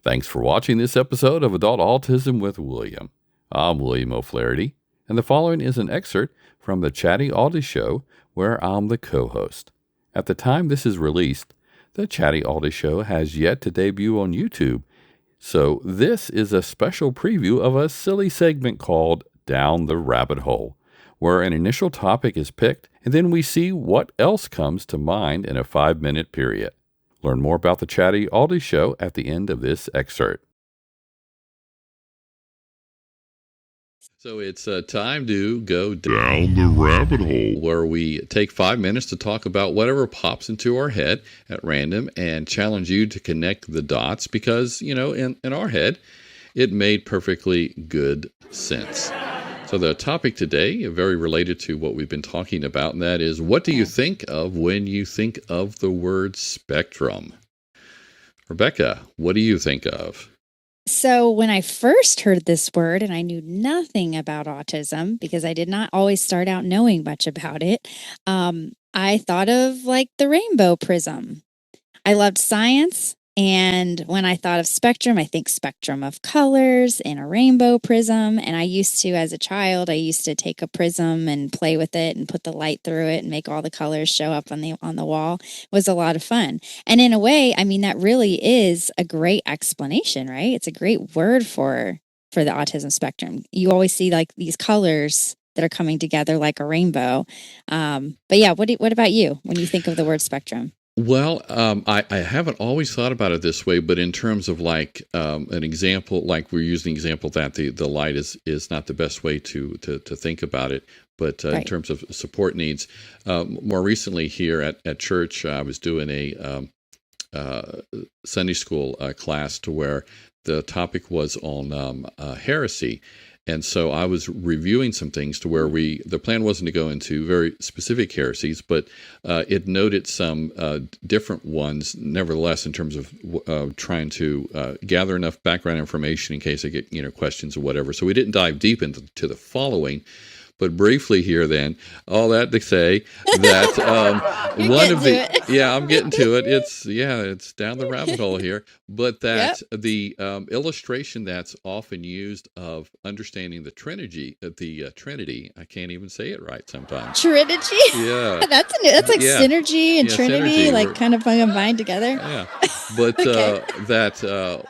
Thanks for watching this episode of Adult Autism with William. I'm William O'Flaherty, and the following is an excerpt from the Chatty Auties Show, where I'm the co-host. At the time this is released, the Chatty Auties Show has yet to debut on YouTube, so this is a special preview of a silly segment called Down the Rabbit Hole, where an initial topic is picked, and then we see what else comes to mind in a 5-minute period. Learn more about the Chatty Auties Show at the end of this excerpt. So it's time to go down the rabbit hole, where we take 5 minutes to talk about whatever pops into our head at random and challenge you to connect the dots because, in our head, it made perfectly good sense. So the topic today, very related to what we've been talking about, and that is, what do you think of when you think of the word spectrum? Rebecca, what do you think of? So when I first heard this word, and I knew nothing about autism because I did not always start out knowing much about it, I thought of like the rainbow prism. I loved science. And when I thought of spectrum, I think spectrum of colors and a rainbow prism. And I used to, as a child, take a prism and play with it and put the light through it and make all the colors show up on the wall. It was a lot of fun. And in a way, that really is a great explanation, right? It's a great word for the autism spectrum. You always see like these colors that are coming together like a rainbow. But yeah, what about you when you think of the word spectrum? Well, I haven't always thought about it this way, but in terms of like an example, like we're using the example that the light is not the best way to think about it, but right. In terms of support needs, more recently here at church, I was doing a Sunday school class to where the topic was on heresy. And so I was reviewing some things to where the plan wasn't to go into very specific heresies, but it noted some different ones, nevertheless, in terms of trying to gather enough background information in case I get questions or whatever. So we didn't dive deep into the following. But briefly here, then, all that to say that one of the I'm getting to it. It's down the rabbit hole here. But that the illustration that's often used of understanding the Trinity, I can't even say it right sometimes. Trinity. Yeah, that's like synergy and Trinity, synergy, like kind of combined together. Yeah, but that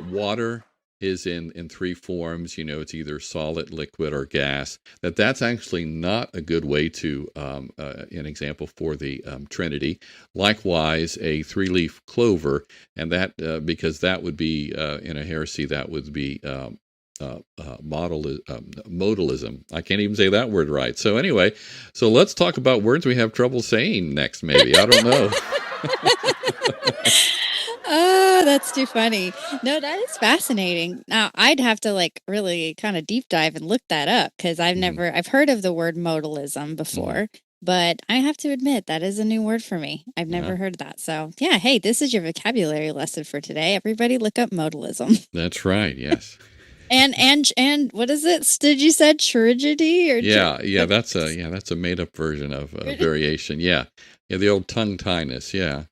water is in three forms. It's either solid, liquid, or gas. That's actually not a good way to an example for the Trinity. Likewise, a 3-leaf clover, and that because that would be in a heresy, that would be modalism. I can't even say that word right. So anyway, let's talk about words we have trouble saying next. Maybe I don't know. Oh, that's too funny. No, that is fascinating. Now, I'd have to really kind of deep dive and look that up because I've heard of the word modalism before, but I have to admit that is a new word for me. I've never heard that. So yeah, hey, this is your vocabulary lesson for today. Everybody look up modalism. That's right. Yes. And what is it? Did you said tragedy or? That's a made up version of a variation. Yeah, the old tongue tyness. Yeah.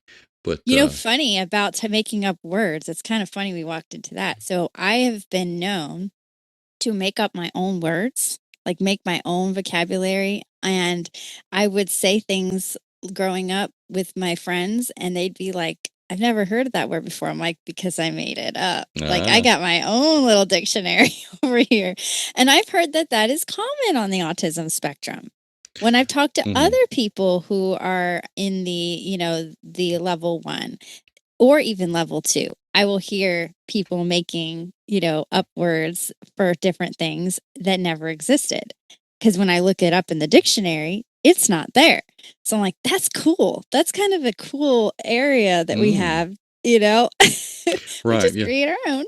But, funny about making up words. It's kind of funny we walked into that. So I have been known to make up my own words, like make my own vocabulary. And I would say things growing up with my friends and they'd be like, I've never heard of that word before. I'm like, because I made it up. Like I got my own little dictionary over here. And I've heard that is common on the autism spectrum. When I've talked to other people who are in the level 1 or even level 2, I will hear people making, up words for different things that never existed. Because when I look it up in the dictionary, it's not there. So I'm like, that's cool. That's kind of a cool area that we have, right? Just create our own.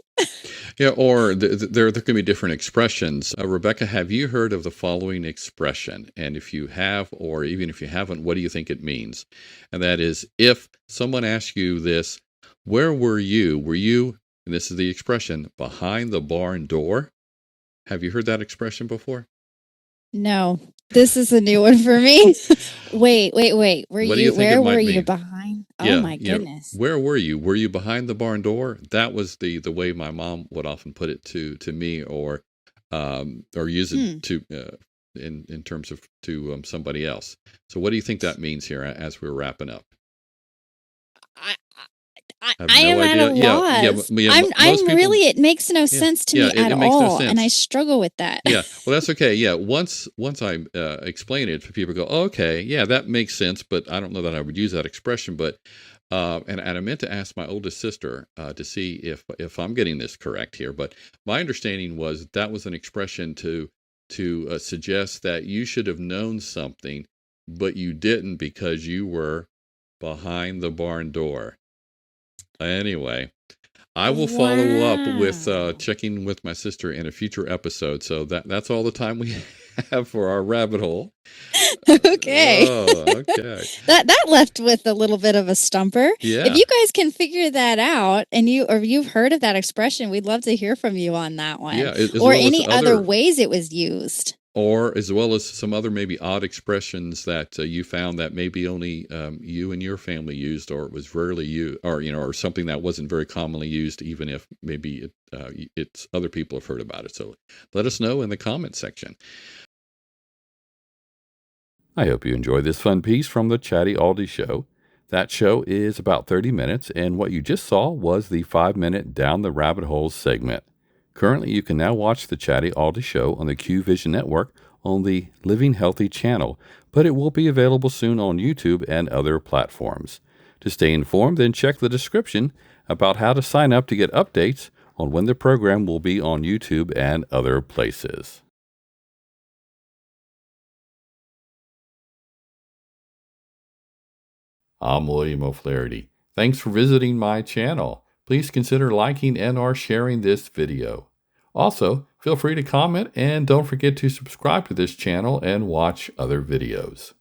Yeah, or there can be different expressions. Rebecca, have you heard of the following expression? And if you have, or even if you haven't, what do you think it means? And that is, if someone asks you this, where were you? Were you, and this is the expression, behind the barn door? Have you heard that expression before? No. This is a new one for me. Wait. What do you think it Where were might you mean? behind? Oh Yeah, my goodness. where were you? Were you behind the barn door? That was the way my mom would often put it to me, or use it to in terms of to somebody else. So what do you think that means here as we're wrapping up? I I have am no at a idea. loss. Most I'm people. really, it makes no Yeah, sense to me at it makes no all, and I sense. struggle with that. Yeah, well, that's okay. Yeah, once I explain it, people go, oh, okay, yeah, that makes sense. But I don't know that I would use that expression. But and I meant to ask my oldest sister to see if I'm getting this correct here. But my understanding was that was an expression to suggest that you should have known something, but you didn't because you were behind the barn door. Anyway. I will follow up with Wow. checking with my sister in a future episode. So that's all the time we have for our rabbit hole. Okay. Okay. That left with a little bit of a stumper. Yeah. If you guys can figure that out and you've heard of that expression, we'd love to hear from you on that one. Yeah, as or well as any other ways it was used. Or as well as some other maybe odd expressions that you found that maybe only you and your family used, or it was rarely used, or or something that wasn't very commonly used, even if maybe it's other people have heard about it. So let us know in the comments section. I hope you enjoyed this fun piece from the Chatty Auties Show. That show is about 30 minutes, and what you just saw was the 5-minute Down the Rabbit Hole segment. Currently, you can now watch the Chatty Auties Show on the Q Vision Network on the Living Healthy channel, but it will be available soon on YouTube and other platforms. To stay informed, then check the description about how to sign up to get updates on when the program will be on YouTube and other places. I'm William O'Flaherty. Thanks for visiting my channel. Please consider liking and/or sharing this video. Also, feel free to comment and don't forget to subscribe to this channel and watch other videos.